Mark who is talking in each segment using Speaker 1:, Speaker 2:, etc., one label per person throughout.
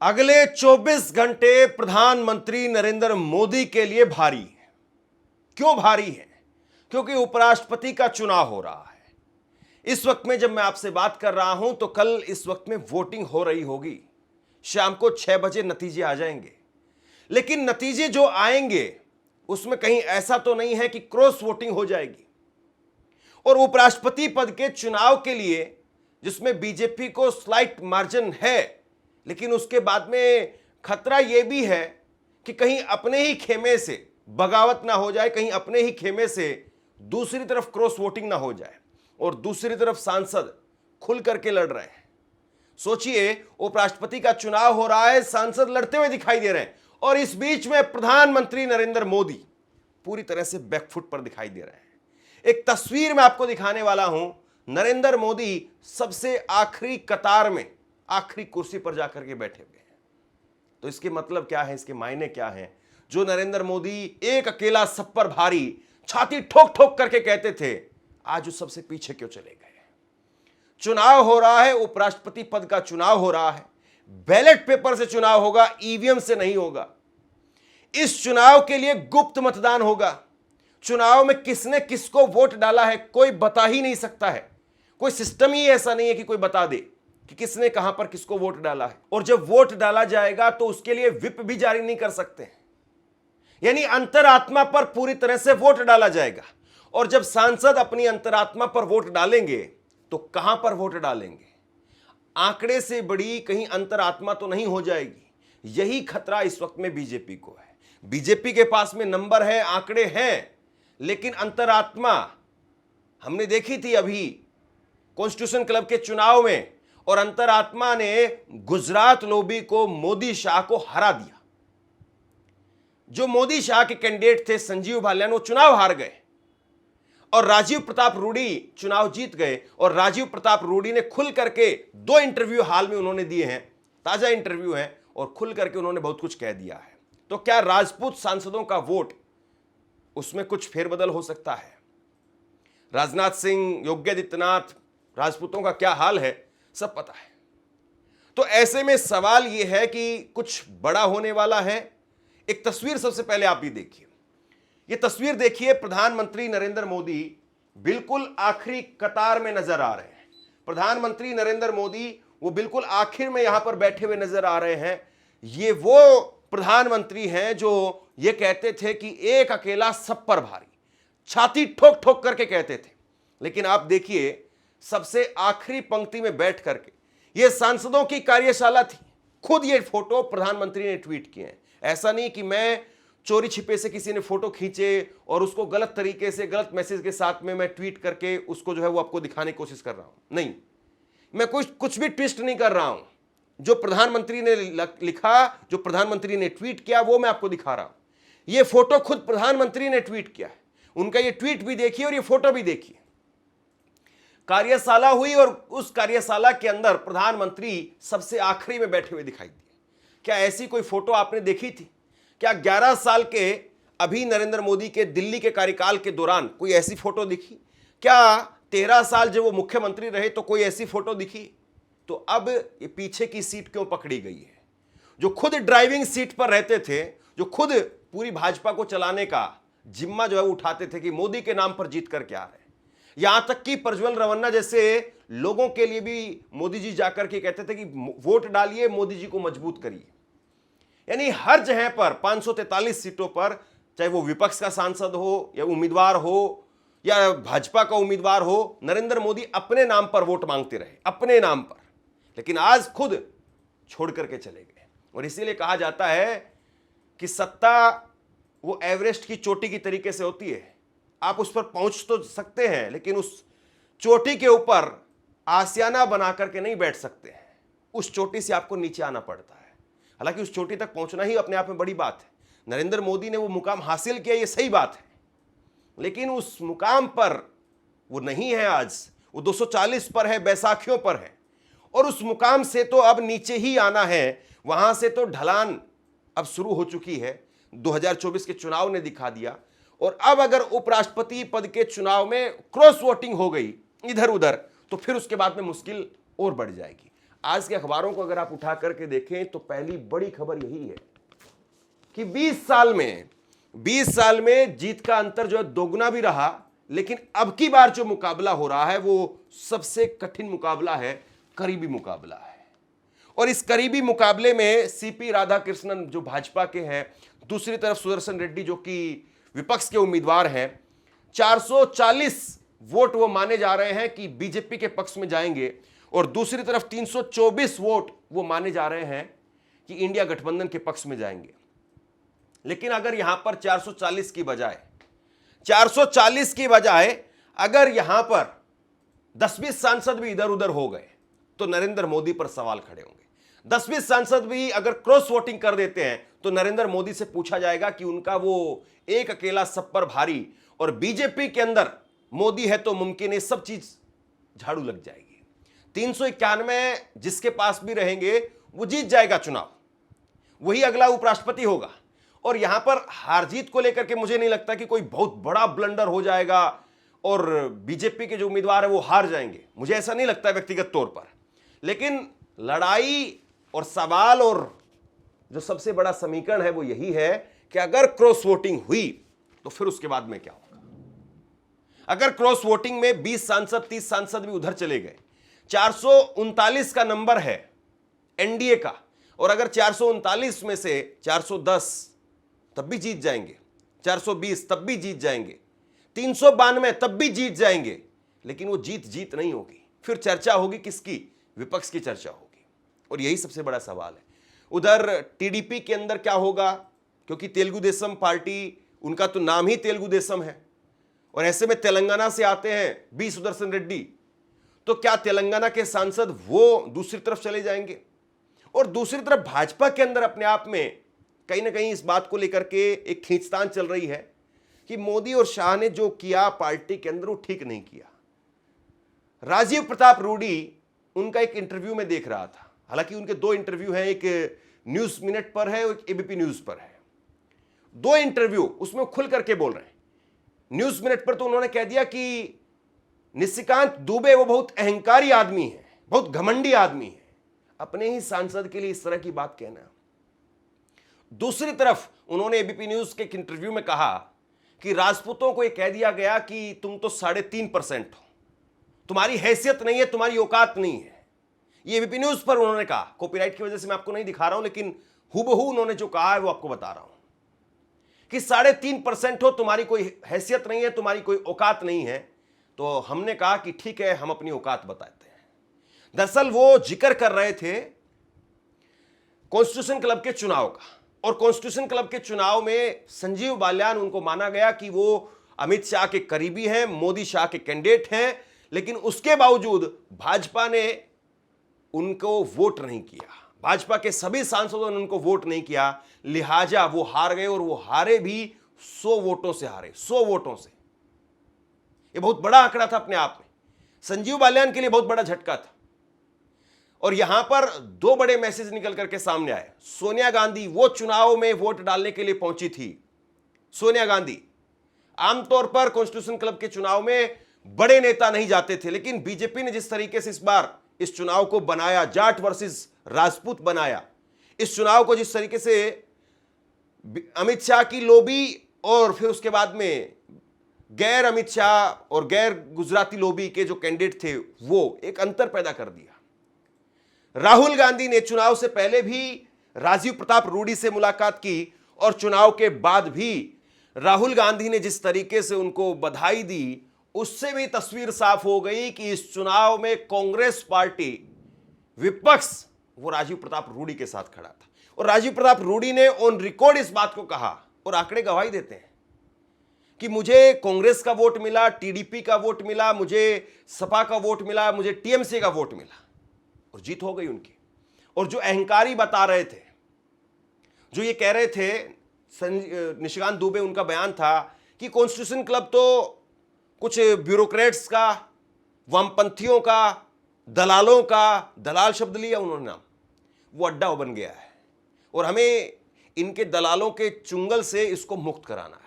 Speaker 1: अगले 24 घंटे प्रधानमंत्री नरेंद्र मोदी के लिए भारी है। क्यों भारी है? क्योंकि उपराष्ट्रपति का चुनाव हो रहा है। इस वक्त में जब मैं आपसे बात कर रहा हूं तो कल इस वक्त में वोटिंग हो रही होगी। शाम को 6 बजे नतीजे आ जाएंगे। लेकिन नतीजे जो आएंगे उसमें कहीं ऐसा तो नहीं है कि क्रॉस वोटिंग हो जाएगी। और उपराष्ट्रपति पद के चुनाव के लिए जिसमें बीजेपी को स्लाइट मार्जिन है, लेकिन उसके बाद में खतरा यह भी है कि कहीं अपने ही खेमे से बगावत ना हो जाए, कहीं अपने ही खेमे से दूसरी तरफ क्रॉस वोटिंग ना हो जाए और दूसरी तरफ सांसद खुल करके लड़ रहे हैं। सोचिए, उपराष्ट्रपति का चुनाव हो रहा है, सांसद लड़ते हुए दिखाई दे रहे हैं और इस बीच में प्रधानमंत्री नरेंद्र मोदी पूरी तरह से बैकफुट पर दिखाई दे रहे हैं। एक तस्वीर मैं आपको दिखाने वाला हूं। नरेंद्र मोदी सबसे आखिरी कतार में आखिरी कुर्सी पर जाकर के बैठे हुए हैं। तो इसके मतलब क्या है, इसके मायने क्या हैं? जो नरेंद्र मोदी एक अकेला सब पर भारी छाती ठोक ठोक करके कहते थे, आज उस सबसे पीछे क्यों चले गए? चुनाव हो रहा है, उपराष्ट्रपति पद का चुनाव हो रहा है, बैलेट पेपर से चुनाव होगा, ईवीएम से नहीं होगा। इस चुनाव के लिए गुप्त मतदान होगा। चुनाव में किसने किसको वोट डाला है कोई बता ही नहीं सकता है। कोई सिस्टम ही ऐसा नहीं है कि कोई बता दे कि किसने कहां पर किसको वोट डाला है। और जब वोट डाला जाएगा तो उसके लिए व्हिप भी जारी नहीं कर सकते, यानी अंतरात्मा पर पूरी तरह से वोट डाला जाएगा। और जब सांसद अपनी अंतरात्मा पर वोट डालेंगे तो कहां पर वोट डालेंगे? आंकड़े से बड़ी कहीं अंतरात्मा तो नहीं हो जाएगी। यही खतरा इस वक्त में बीजेपी को है। बीजेपी के पास में नंबर है, आंकड़े हैं, लेकिन अंतरात्मा हमने देखी थी अभी कॉन्स्टिट्यूशन क्लब के चुनाव में, और अंतरात्मा ने गुजरात लॉबी को, मोदी शाह को हरा दिया। जो मोदी शाह के कैंडिडेट थे संजीव बालियान, वो चुनाव हार गए और राजीव प्रताप रूडी चुनाव जीत गए। और राजीव प्रताप रूडी ने खुल करके 2 इंटरव्यू हाल में उन्होंने दिए हैं, ताजा इंटरव्यू हैं, और खुल करके उन्होंने बहुत कुछ कह दिया है। तो क्या राजपूत सांसदों का वोट, उसमें कुछ फेरबदल हो सकता है? राजनाथ सिंह, योगी आदित्यनाथ, राजपूतों का क्या हाल है सब पता है। तो ऐसे में सवाल यह है कि कुछ बड़ा होने वाला है। एक तस्वीर सबसे पहले आप भी देखिए। यह तस्वीर देखिए, प्रधानमंत्री नरेंद्र मोदी बिल्कुल आखिरी कतार में नजर आ रहे हैं। प्रधानमंत्री नरेंद्र मोदी वो बिल्कुल आखिर में यहां पर बैठे हुए नजर आ रहे हैं। ये वो प्रधानमंत्री हैं जो ये कहते थे कि एक अकेला सब पर भारी, छाती ठोक ठोक करके कहते थे। लेकिन आप देखिए, सबसे आखिरी पंक्ति में बैठ करके, यह सांसदों की कार्यशाला थी। खुद ये फोटो प्रधानमंत्री ने ट्वीट किए हैं। ऐसा नहीं कि मैं चोरी छिपे से किसी ने फोटो खींचे और उसको गलत तरीके से, गलत मैसेज के साथ में मैं ट्वीट करके उसको जो है वो आपको दिखाने की कोशिश कर रहा हूं। नहीं, मैं कुछ भी ट्विस्ट नहीं कर रहा हूं। जो प्रधानमंत्री ने लिखा, जो प्रधानमंत्री ने ट्वीट किया, वो मैं आपको दिखा रहा हूं। यह फोटो खुद प्रधानमंत्री ने ट्वीट किया है। उनका यह ट्वीट भी देखिए और यह फोटो भी देखिए। कार्यशाला हुई और उस कार्यशाला के अंदर प्रधानमंत्री सबसे आखिरी में बैठे हुए दिखाई दिए। क्या ऐसी कोई फोटो आपने देखी थी? क्या 11 साल के अभी नरेंद्र मोदी के दिल्ली के कार्यकाल के दौरान कोई ऐसी फोटो दिखी? क्या 13 साल जब वो मुख्यमंत्री रहे तो कोई ऐसी फोटो दिखी? तो अब ये पीछे की सीट क्यों पकड़ी गई है? जो खुद ड्राइविंग सीट पर रहते थे, जो खुद पूरी भाजपा को चलाने का जिम्मा जो है उठाते थे कि मोदी के नाम पर जीत करके आ रहे हैं। यहां तक कि प्रज्वल रवन्ना जैसे लोगों के लिए भी मोदी जी जाकर के कहते थे कि वोट डालिए, मोदी जी को मजबूत करिए। यानी हर जगह पर 543 सीटों पर, चाहे वो विपक्ष का सांसद हो या उम्मीदवार हो या भाजपा का उम्मीदवार हो, नरेंद्र मोदी अपने नाम पर वोट मांगते रहे, अपने नाम पर। लेकिन आज खुद छोड़ करके चले गए। और इसीलिए कहा जाता है कि सत्ता वो एवरेस्ट की चोटी की तरीके से होती है। आप उस पर पहुंच तो सकते हैं, लेकिन उस चोटी के ऊपर आसियाना बना करके नहीं बैठ सकते हैं। उस चोटी से आपको नीचे आना पड़ता है। हालांकि उस चोटी तक पहुंचना ही अपने आप में बड़ी बात है। नरेंद्र मोदी ने वो मुकाम हासिल किया, ये सही बात है, लेकिन उस मुकाम पर वो नहीं है आज। वो 240 पर है, बैसाखियों पर है, और उस मुकाम से तो अब नीचे ही आना है। वहां से तो ढलान अब शुरू हो चुकी है, 2024 के चुनाव ने दिखा दिया। और अब अगर उपराष्ट्रपति पद के चुनाव में क्रॉस वोटिंग हो गई इधर उधर, तो फिर उसके बाद में मुश्किल और बढ़ जाएगी। आज के अखबारों को अगर आप उठा करके देखें तो पहली बड़ी खबर यही है कि 20 साल में जीत का अंतर जो है दोगुना भी रहा, लेकिन अब की बार जो मुकाबला हो रहा है वो सबसे कठिन मुकाबला है, करीबी मुकाबला है। और इस करीबी मुकाबले में सीपी राधाकृष्णन जो भाजपा के हैं, दूसरी तरफ सुदर्शन रेड्डी जो कि विपक्ष के उम्मीदवार हैं, 440 वोट वो माने जा रहे हैं कि बीजेपी के पक्ष में जाएंगे और दूसरी तरफ 324 वोट वो माने जा रहे हैं कि इंडिया गठबंधन के पक्ष में जाएंगे। लेकिन अगर यहां पर 440 की बजाय अगर यहां पर 10-20 सांसद भी इधर उधर हो गए तो नरेंद्र मोदी पर सवाल खड़े होंगे। 10-20 सांसद भी अगर क्रॉस वोटिंग कर देते हैं तो नरेंद्र मोदी से पूछा जाएगा कि उनका वो एक अकेला सब पर भारी और बीजेपी के अंदर मोदी है तो मुमकिन है, सब चीज झाड़ू लग जाएगी। 391 जिसके पास भी रहेंगे वो जीत जाएगा चुनाव, वही अगला उपराष्ट्रपति होगा। और यहां पर हार जीत को लेकर के मुझे नहीं लगता कि कोई बहुत बड़ा ब्लंडर हो जाएगा और बीजेपी के जो उम्मीदवार है वो हार जाएंगे, मुझे ऐसा नहीं लगता व्यक्तिगत तौर पर। लेकिन लड़ाई और सवाल और जो सबसे बड़ा समीकरण है वो यही है कि अगर क्रॉस वोटिंग हुई तो फिर उसके बाद में क्या होगा। अगर क्रॉस वोटिंग में 20 सांसद 30 सांसद भी उधर चले गए, 439 का नंबर है एनडीए का, और अगर 439 में से 410 तब भी जीत जाएंगे, 420 तब भी जीत जाएंगे, 392 तब भी जीत जाएंगे, लेकिन वो जीत नहीं होगी। फिर चर्चा होगी किसकी? विपक्ष की चर्चा होगी। और यही सबसे बड़ा सवाल है। उधर टीडीपी के अंदर क्या होगा, क्योंकि तेलुगु देशम पार्टी, उनका तो नाम ही तेलुगु देशम है, और ऐसे में तेलंगाना से आते हैं बी सुदर्शन रेड्डी, तो क्या तेलंगाना के सांसद वो दूसरी तरफ चले जाएंगे? और दूसरी तरफ भाजपा के अंदर अपने आप में कहीं ना कहीं इस बात को लेकर के एक खींचतान चल रही है कि मोदी और शाह ने जो किया पार्टी के अंदर वो ठीक नहीं किया। राजीव प्रताप रूडी, उनका एक इंटरव्यू में देख रहा था, हालांकि उनके 2 इंटरव्यू हैं, एक न्यूज मिनट पर है और एक एबीपी न्यूज पर है। 2 इंटरव्यू उसमें खुल करके बोल रहे हैं। न्यूज मिनट पर तो उन्होंने कह दिया कि निशिकांत दुबे वो बहुत अहंकारी आदमी है, बहुत घमंडी आदमी है, अपने ही सांसद के लिए इस तरह की बात कहना। दूसरी तरफ उन्होंने एबीपी न्यूज के एक इंटरव्यू में कहा कि राजपूतों को यह कह दिया गया कि तुम तो 3.5% हो, तुम्हारी हैसियत नहीं है, तुम्हारी औकात नहीं है। ये एबीपी न्यूज पर उन्होंने कहा, कॉपीराइट की वजह से मैं आपको नहीं दिखा रहा हूं, लेकिन हुबहू उन्होंने जो कहा है वो आपको बता रहा हूं कि 3.5% हो, तुम्हारी कोई हैसियत नहीं है, तुम्हारी कोई औकात नहीं है। तो हमने कहा कि ठीक है, हम अपनी औकात बताते हैं। दरअसल वो जिक्र कर रहे थे कॉन्स्टिट्यूशन क्लब के चुनाव का, और कॉन्स्टिट्यूशन क्लब के चुनाव में संजीव बालियान, उनको माना गया कि वो अमित शाह के करीबी हैं, मोदी शाह के कैंडिडेट हैं, लेकिन उसके बावजूद भाजपा ने उनको वोट नहीं किया, भाजपा के सभी सांसदों ने उनको वोट नहीं किया, लिहाजा वो हार गए, और वो हारे भी 100 वोटों से हारे, 100 वोटों से। ये बहुत बड़ा आंकड़ा था अपने आप में, संजीव बालियान के लिए बहुत बड़ा झटका था। और यहां पर 2 बड़े मैसेज निकल करके सामने आए। सोनिया गांधी वो चुनाव में वोट डालने के लिए पहुंची थी। सोनिया गांधी, आमतौर पर कॉन्स्टिट्यूशन क्लब के चुनाव में बड़े नेता नहीं जाते थे, लेकिन बीजेपी ने जिस तरीके से इस बार इस चुनाव को बनाया, जाट वर्सेस राजपूत बनाया, इस चुनाव को जिस तरीके से अमित शाह की लॉबी और फिर उसके बाद में गैर अमित शाह और गैर गुजराती लॉबी के जो कैंडिडेट थे, वो एक अंतर पैदा कर दिया। राहुल गांधी ने चुनाव से पहले भी राजीव प्रताप रूडी से मुलाकात की, और चुनाव के बाद भी राहुल गांधी ने जिस तरीके से उनको बधाई दी, उससे भी तस्वीर साफ हो गई कि इस चुनाव में कांग्रेस पार्टी, विपक्ष, वो राजीव प्रताप रूडी के साथ खड़ा था। और राजीव प्रताप रूडी ने ऑन रिकॉर्ड इस बात को कहा, और आंकड़े गवाही देते हैं कि मुझे कांग्रेस का वोट मिला, टीडीपी का वोट मिला, मुझे सपा का वोट मिला, मुझे टीएमसी का वोट मिला, और जीत हो गई उनकी। और जो अहंकारी बता रहे थे, जो ये कह रहे थे, निशिकांत दुबे, उनका बयान था कि कॉन्स्टिट्यूशन क्लब तो कुछ ब्यूरोक्रेट्स का, वामपंथियों का, दलालों का, दलाल शब्द लिया उन्होंने नाम, वो अड्डा बन गया है, और हमें इनके दलालों के चुंगल से इसको मुक्त कराना है।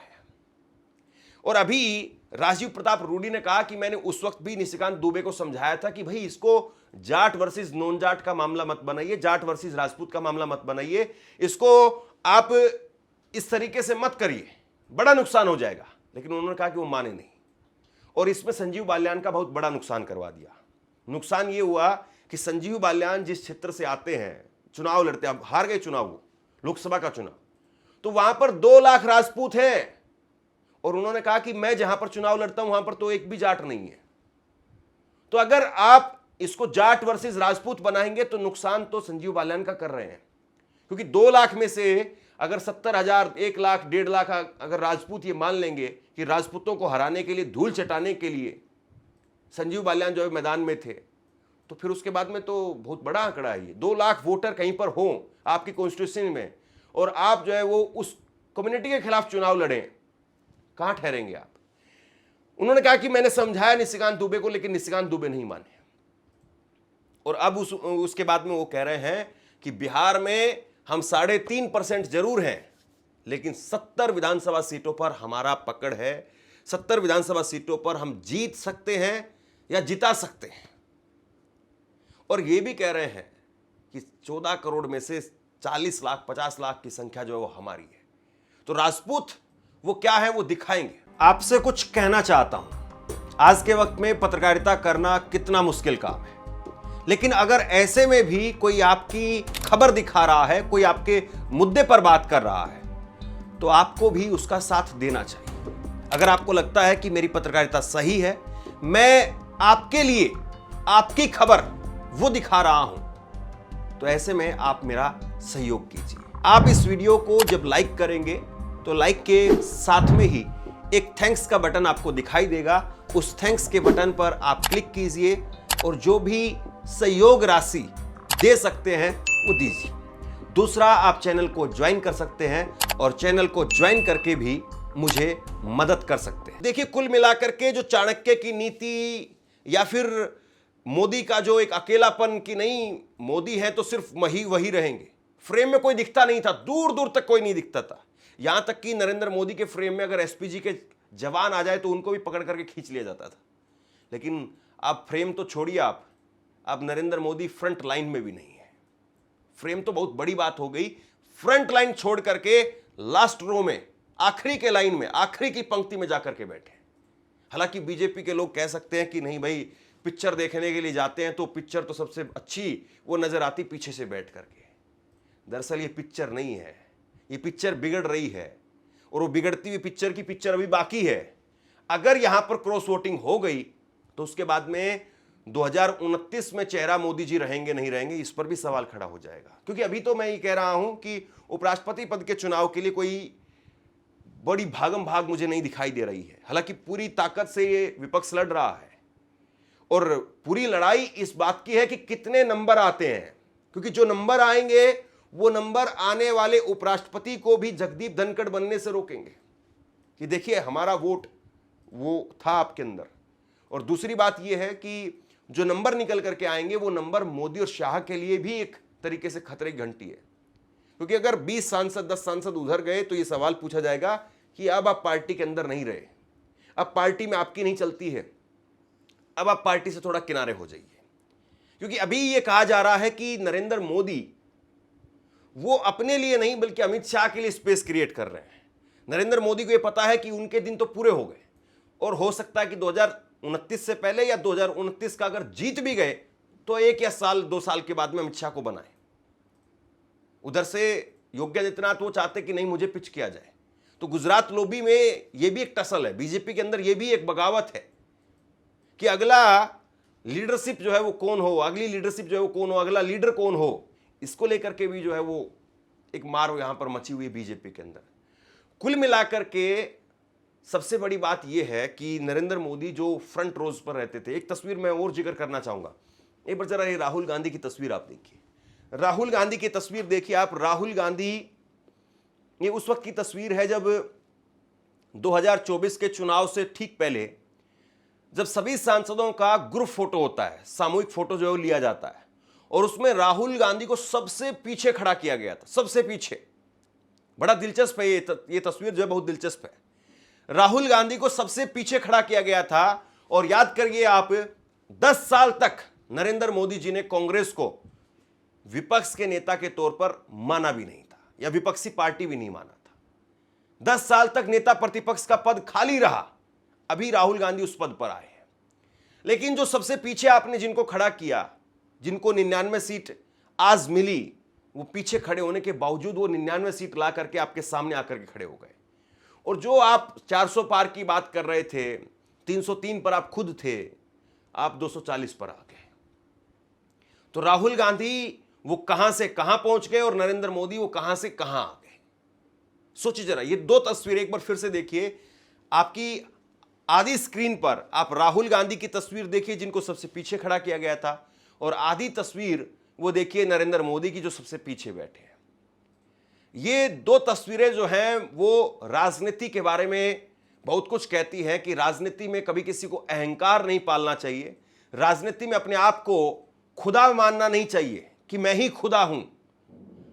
Speaker 1: और अभी राजीव प्रताप रूडी ने कहा कि मैंने उस वक्त भी निशिकांत दुबे को समझाया था कि भाई इसको जाट वर्सेस नॉन जाट का मामला मत बनाइए, जाट वर्सेस राजपूत का मामला मत बनाइए, इसको आप इस तरीके से मत करिए, बड़ा नुकसान हो जाएगा। लेकिन उन्होंने कहा कि वो माने नहीं, और इसमें संजीव बालियान का बहुत बड़ा नुकसान करवा दिया। नुकसान ये हुआ कि संजीव बालियान जिस क्षेत्र से आते हैं, चुनाव लड़ते हैं, अब हार गए चुनाव, वो लोकसभा का चुनाव, तो वहां पर 2 लाख राजपूत हैं, और उन्होंने कहा कि मैं जहां पर चुनाव लड़ता हूं वहां पर तो एक भी जाट नहीं है। तो अगर आप इसको जाट वर्सेस राजपूत बनाएंगे तो नुकसान तो संजीव बालियान का कर रहे हैं, क्योंकि 2 लाख में से अगर 70,000, 1 लाख, 1.5 लाख अगर राजपूत ये मान लेंगे कि राजपूतों को हराने के लिए, धूल चटाने के लिए संजीव बालियान जो है मैदान में थे, तो फिर उसके बाद में तो बहुत बड़ा आंकड़ा है ये। 2 लाख वोटर कहीं पर हो आपकी कॉन्स्टिट्यूशन में, और आप जो है वो उस कम्युनिटी के खिलाफ चुनाव लड़ें, कहां ठहरेंगे आप? उन्होंने कहा कि मैंने समझाया निशिकांत दुबे को, लेकिन निशिकांत दुबे नहीं माने। और अब उसके बाद में वो कह रहे हैं कि बिहार में हम 3.5% जरूर हैं, लेकिन 70 विधानसभा सीटों पर हमारा पकड़ है, 70 विधानसभा सीटों पर हम जीत सकते हैं या जिता सकते हैं। और ये भी कह रहे हैं कि 14 करोड़ में से 40 लाख, 50 लाख की संख्या जो है वो हमारी है। तो राजपूत वो क्या है वो दिखाएंगे। आपसे कुछ कहना चाहता हूं, आज के वक्त में पत्रकारिता करना कितना मुश्किल काम है, लेकिन अगर ऐसे में भी कोई आपकी खबर दिखा रहा है, कोई आपके मुद्दे पर बात कर रहा है, तो आपको भी उसका साथ देना चाहिए। अगर आपको लगता है कि मेरी पत्रकारिता सही है, मैं आपके लिए आपकी खबर वो दिखा रहा हूं, तो ऐसे में आप मेरा सहयोग कीजिए। आप इस वीडियो को जब लाइक करेंगे तो लाइक के साथ में ही एक थैंक्स का बटन आपको दिखाई देगा, उस थैंक्स के बटन पर आप क्लिक कीजिए और जो भी सहयोग राशि दे सकते हैं वो दीजिए। दूसरा, आप चैनल को ज्वाइन कर सकते हैं और चैनल को ज्वाइन करके भी मुझे मदद कर सकते हैं। देखिए, कुल मिलाकर के जो चाणक्य की नीति या फिर मोदी का जो एक अकेलापन की नहीं, मोदी है तो सिर्फ वही रहेंगे, फ्रेम में कोई दिखता नहीं था, दूर दूर तक कोई नहीं दिखता था। यहां तक कि नरेंद्र मोदी के फ्रेम में अगर एसपीजी के जवान आ जाए तो उनको भी पकड़ करके खींच लिया जाता था। लेकिन अब फ्रेम तो छोड़िए, आप अब नरेंद्र मोदी फ्रंट लाइन में भी नहीं है। फ्रेम तो बहुत बड़ी बात हो गई, फ्रंट लाइन छोड़ करके लास्ट रो में, आखिरी के लाइन में, आखिरी की पंक्ति में जाकर के बैठे। हालांकि बीजेपी के लोग कह सकते हैं कि नहीं भाई, पिक्चर देखने के लिए जाते हैं तो पिक्चर तो सबसे अच्छी वो नजर आती पीछे से बैठ करके। दरअसल ये पिक्चर नहीं है, ये पिक्चर बिगड़ रही है, और वो बिगड़ती हुई पिक्चर की पिक्चर अभी बाकी है। अगर यहां पर क्रॉस वोटिंग हो गई तो उसके बाद में 2029 में चेहरा मोदी जी रहेंगे नहीं रहेंगे, इस पर भी सवाल खड़ा हो जाएगा। क्योंकि अभी तो मैं ये कह रहा हूं कि उपराष्ट्रपति पद के चुनाव के लिए कोई बड़ी भागम भाग मुझे नहीं दिखाई दे रही है। हालांकि पूरी ताकत से ये विपक्ष लड़ रहा है, और पूरी लड़ाई इस बात की है कि कितने नंबर आते हैं, क्योंकि जो नंबर आएंगे वो नंबर आने वाले उपराष्ट्रपति को भी जगदीप धनखड़ बनने से रोकेंगे कि देखिए हमारा वोट वो था आपके अंदर। और दूसरी बात यह है कि जो नंबर निकल करके आएंगे वो नंबर मोदी और शाह के लिए भी एक तरीके से खतरे की घंटी है, क्योंकि अगर 20 सांसद 10 सांसद उधर गए तो ये सवाल पूछा जाएगा कि अब आप पार्टी के अंदर नहीं रहे, अब पार्टी में आपकी नहीं चलती है, अब आप पार्टी से थोड़ा किनारे हो जाइए। क्योंकि अभी ये कहा जा रहा है कि नरेंद्र मोदी वो अपने लिए नहीं बल्कि अमित शाह के लिए स्पेस क्रिएट कर रहे हैं। नरेंद्र मोदी को ये पता है कि उनके दिन तो पूरे हो गए, और हो सकता है कि 2029 से पहले या 2029 का अगर जीत भी गए तो 1 या 2 साल के बाद में अमित शाह को बनाए। उधर से योगी आदित्यनाथ वो चाहते कि नहीं मुझे पिच किया जाए। तो गुजरात लॉबी में ये भी एक टसल है, बीजेपी के अंदर ये भी एक बगावत है कि अगला लीडरशिप जो है वो कौन हो, अगली लीडरशिप जो है वो कौन हो, अगला लीडर कौन हो, इसको लेकर के भी जो है वो एक मार यहां पर मची हुई है बीजेपी के अंदर। कुल मिलाकर के सबसे बड़ी बात यह है कि नरेंद्र मोदी जो फ्रंट रोज पर रहते थे, एक तस्वीर मैं और जिक्र करना चाहूंगा। एक बार जरा ये राहुल गांधी की तस्वीर आप देखिए, राहुल गांधी की तस्वीर देखिए आप। राहुल गांधी, ये उस वक्त की तस्वीर है जब 2024 के चुनाव से ठीक पहले, जब सभी सांसदों का ग्रुप फोटो होता है, सामूहिक फोटो जो है लिया जाता है, और उसमें राहुल गांधी को सबसे पीछे खड़ा किया गया था, सबसे पीछे। बड़ा दिलचस्प है ये तस्वीर जो है, बहुत दिलचस्प है। राहुल गांधी को सबसे पीछे खड़ा किया गया था, और याद करिए आप 10 साल तक नरेंद्र मोदी जी ने कांग्रेस को विपक्ष के नेता के तौर पर माना भी नहीं था, या विपक्षी पार्टी भी नहीं माना था। 10 साल तक नेता प्रतिपक्ष का पद खाली रहा, अभी राहुल गांधी उस पद पर आए हैं। लेकिन जो सबसे पीछे आपने जिनको खड़ा किया, जिनको 99 सीट आज मिली, वो पीछे खड़े होने के बावजूद वो 99 सीट ला करके आपके सामने आकर के खड़े हो गए। और जो आप 400 पार की बात कर रहे थे, 303 पर आप खुद थे, आप 240 पर आ गए। तो राहुल गांधी वो कहां से कहां पहुंच गए और नरेंद्र मोदी वो कहां से कहां आ गए। सोचिए जरा, ये दो तस्वीरें एक बार फिर से देखिए। आपकी आधी स्क्रीन पर आप राहुल गांधी की तस्वीर देखिए, जिनको सबसे पीछे खड़ा किया गया था, और आधी तस्वीर वो देखिए नरेंद्र मोदी की, जो सबसे पीछे बैठे हैं। ये दो तस्वीरें जो हैं वो राजनीति के बारे में बहुत कुछ कहती हैं कि राजनीति में कभी किसी को अहंकार नहीं पालना चाहिए, राजनीति में अपने आप को खुदा मानना नहीं चाहिए कि मैं ही खुदा हूं।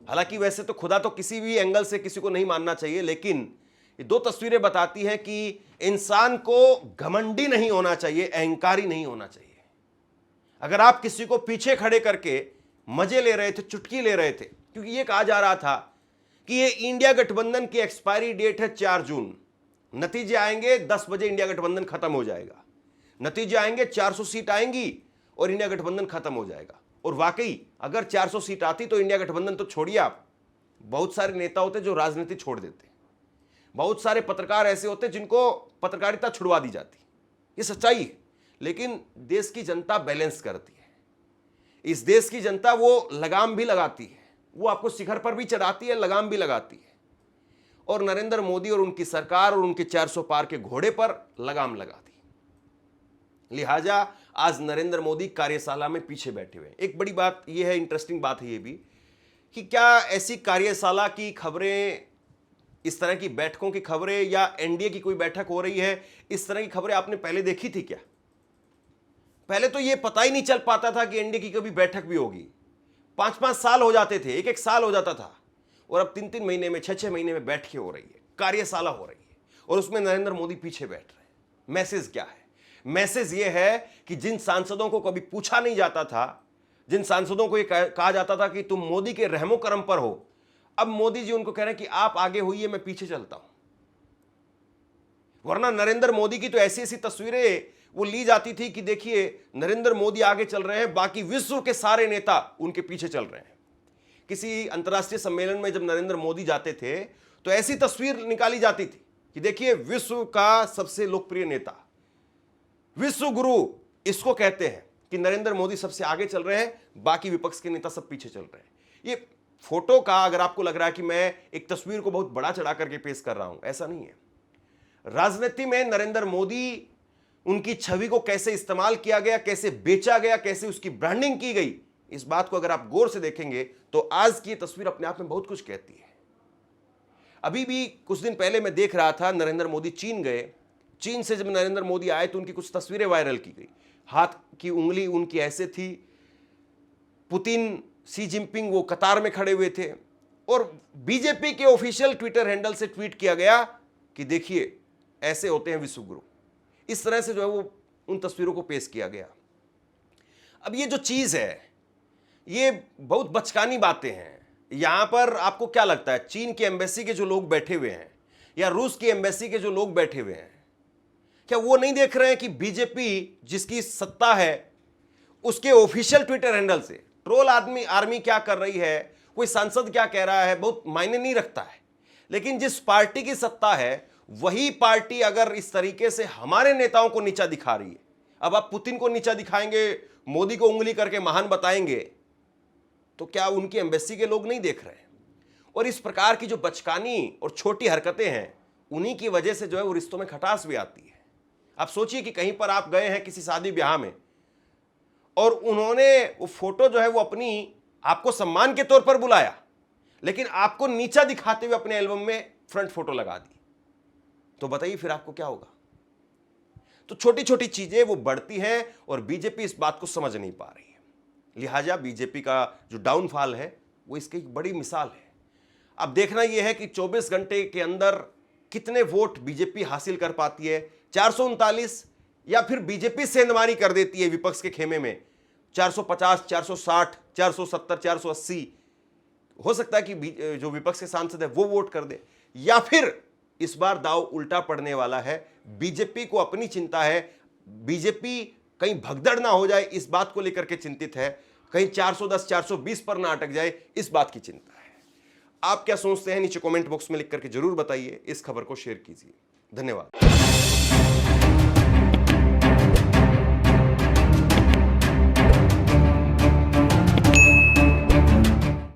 Speaker 1: हालांकि वैसे तो खुदा तो किसी भी एंगल से किसी को नहीं मानना चाहिए, लेकिन ये दो तस्वीरें बताती हैं कि इंसान को घमंडी नहीं होना चाहिए, अहंकारी नहीं होना चाहिए। अगर आप किसी को पीछे खड़े करके मजे ले रहे थे, चुटकी ले रहे थे, क्योंकि ये कहा जा रहा था कि ये इंडिया गठबंधन की एक्सपायरी डेट है 4 जून, नतीजे आएंगे 10 बजे इंडिया गठबंधन खत्म हो जाएगा, नतीजे आएंगे 400 सीट आएंगी और इंडिया गठबंधन खत्म हो जाएगा। और वाकई अगर 400 सीट आती तो इंडिया गठबंधन तो छोड़िए आप, बहुत सारे नेता होते जो राजनीति छोड़ देते, बहुत सारे पत्रकार ऐसे होते जिनको पत्रकारिता छुड़वा दी जाती। ये सच्चाई है। लेकिन देश की जनता बैलेंस करती है, इस देश की जनता वो लगाम भी लगाती है, वो आपको शिखर पर भी चढ़ाती है, लगाम भी लगाती है। और नरेंद्र मोदी और उनकी सरकार और उनके 400 पार के घोड़े पर लगाम लगा दी। लिहाजा आज नरेंद्र मोदी कार्यशाला में पीछे बैठे हुए हैं। एक बड़ी बात यह है, इंटरेस्टिंग बात है ये भी, कि क्या ऐसी कार्यशाला की खबरें, इस तरह की बैठकों की खबरें, या एनडीए की कोई बैठक हो रही है, इस तरह की खबरें आपने पहले देखी थी क्या? पहले तो ये पता ही नहीं चल पाता था कि एनडीए की कभी बैठक भी होगी। 5-5 साल हो जाते थे, 1-1 साल हो जाता था, और अब 3-3 महीने में, 6-6 महीने में बैठकें हो रही है, कार्यशाला हो रही है, और उसमें नरेंद्र मोदी पीछे बैठ रहे हैं। मैसेज क्या है? मैसेज ये है कि जिन सांसदों को कभी पूछा नहीं जाता था, जिन सांसदों को ये कहा जाता था कि तुम मोदी के रहमो करम पर हो, अब मोदी जी उनको कह रहे हैं कि आप आगे होइए, मैं पीछे चलता हूं। वरना नरेंद्र मोदी की तो ऐसी ऐसी तस्वीरें वो ली जाती थी कि देखिए नरेंद्र मोदी आगे चल रहे हैं, बाकी विश्व के सारे नेता उनके पीछे चल रहे हैं। किसी अंतर्राष्ट्रीय सम्मेलन में जब नरेंद्र मोदी जाते थे तो ऐसी तस्वीर निकाली जाती थी कि देखिए विश्व का सबसे लोकप्रिय नेता, विश्व गुरु इसको कहते हैं, कि नरेंद्र मोदी सबसे आगे चल रहे हैं, बाकी विपक्ष के नेता सब पीछे चल रहे हैं। ये फोटो का अगर आपको लग रहा है कि मैं एक तस्वीर को बहुत बड़ा चढ़ा करके पेश कर रहा हूं, ऐसा नहीं है। राजनीति में नरेंद्र मोदी, उनकी छवि को कैसे इस्तेमाल किया गया, कैसे बेचा गया, कैसे उसकी ब्रांडिंग की गई, इस बात को अगर आप गौर से देखेंगे तो आज की तस्वीर अपने आप में बहुत कुछ कहती है। अभी भी कुछ दिन पहले मैं देख रहा था, नरेंद्र मोदी चीन गए, चीन से जब नरेंद्र मोदी आए तो उनकी कुछ तस्वीरें वायरल की गई। हाथ की उंगली उनकी ऐसे थी, पुतिन, शी जिनपिंग वो कतार में खड़े हुए थे, और बीजेपी के ऑफिशियल ट्विटर हैंडल से ट्वीट किया गया कि देखिए ऐसे होते हैं विश्व गुरु। इस तरह से जो है वो उन तस्वीरों को पेश किया गया। अब ये जो चीज है, ये बहुत बचकानी बातें हैं। यहां पर आपको क्या लगता है, चीन की एम्बेसी के जो लोग बैठे हुए हैं या रूस की एम्बेसी के जो लोग बैठे हुए हैं, क्या वो नहीं देख रहे हैं कि बीजेपी जिसकी सत्ता है उसके ऑफिशियल ट्विटर हैंडल से ट्रोल आर्मी क्या कर रही है, कोई सांसद क्या कह रहा है, बहुत मायने नहीं रखता है। लेकिन जिस पार्टी की सत्ता है वही पार्टी अगर इस तरीके से हमारे नेताओं को नीचा दिखा रही है, अब आप पुतिन को नीचा दिखाएंगे, मोदी को उंगली करके महान बताएंगे, तो क्या उनकी एम्बेसी के लोग नहीं देख रहे हैं? और इस प्रकार की जो बचकानी और छोटी हरकतें हैं, उन्हीं की वजह से जो है वो रिश्तों में खटास भी आती है। आप सोचिए कि कहीं पर आप गए हैं किसी शादी ब्याह में, और उन्होंने वो फोटो जो है वो अपनी, आपको सम्मान के तौर पर बुलाया, लेकिन आपको नीचा दिखाते हुए अपने एल्बम में फ्रंट फोटो लगा दी, तो बताइए फिर आपको क्या होगा? तो छोटी छोटी चीजें वो बढ़ती हैं और बीजेपी इस बात को समझ नहीं पा रही है। लिहाजा बीजेपी का जो डाउनफॉल है वो इसकी एक बड़ी मिसाल है। अब देखना यह है कि 24 घंटे के अंदर कितने वोट बीजेपी हासिल कर पाती है, 439, या फिर बीजेपी सेंधमारी कर देती है विपक्ष के खेमे में 450, 460, 470, 480, हो सकता है कि जो विपक्ष के सांसद है वो वोट कर दे, या फिर इस बार दाव उल्टा पड़ने वाला है। बीजेपी को अपनी चिंता है, बीजेपी कहीं भगदड़ ना हो जाए इस बात को लेकर के चिंतित है, कहीं 410, 420 पर ना अटक जाए इस बात की चिंता है। आप क्या सोचते हैं नीचे कमेंट बॉक्स में लिख करके जरूर बताइए। इस खबर को शेयर कीजिए। धन्यवाद।